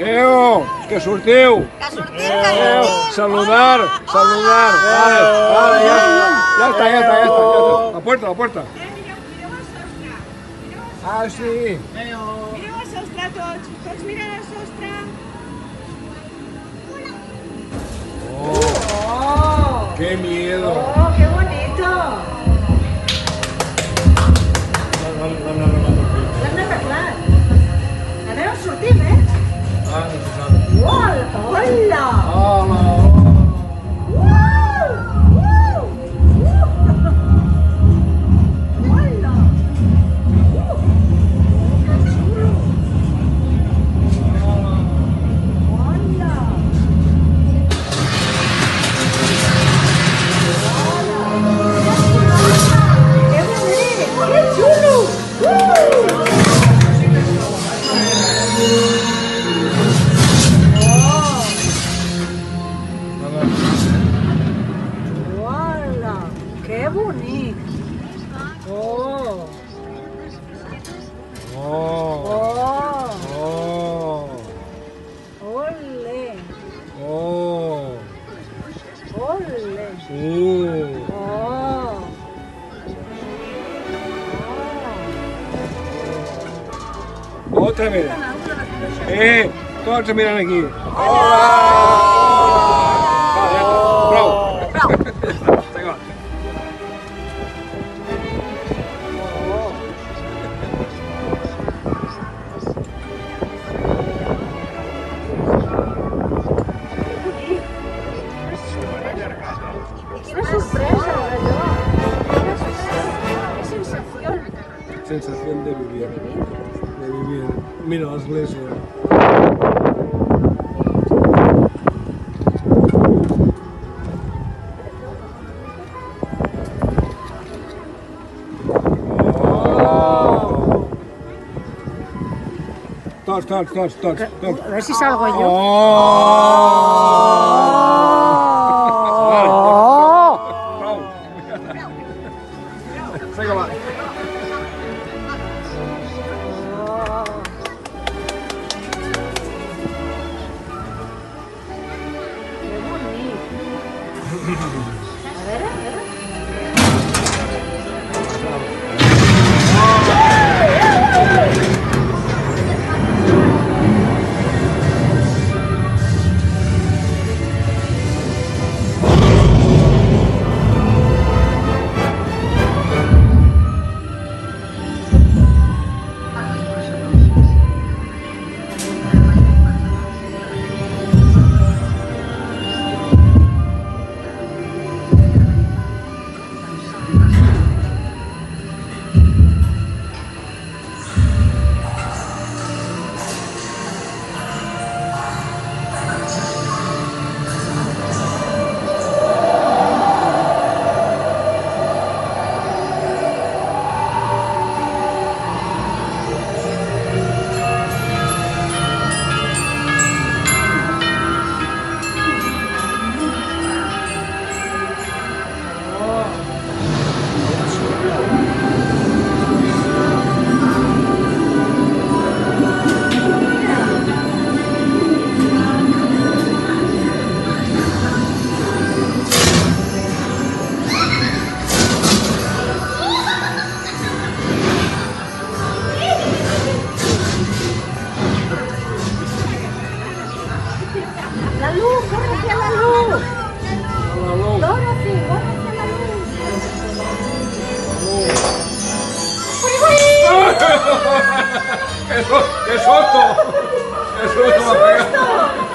Que sortiu. Saludar. Vale, ya está. La puerta. Ah, sí. Mireu el sostre tots miren el sostre. ¡Qué miedo! ¡Oh, qué bonito! L'hem d'arreglar. A veure, sortim, eh? Hola! Que bonic! Oh! Ole! Ole! Otra vez. Todos miran aquí. Bravo. Venga. Quina sorpresa, allò! Quina sensació! Sensación de vivir. Mira l'església. Tots. A veure si salgo jo. Vinga, va. Que bonic! A veure. La luz, corre hacia la luz. Dorothy, corre hacia la luz. ¡Qué susto! ¡Qué susto me ha pegado!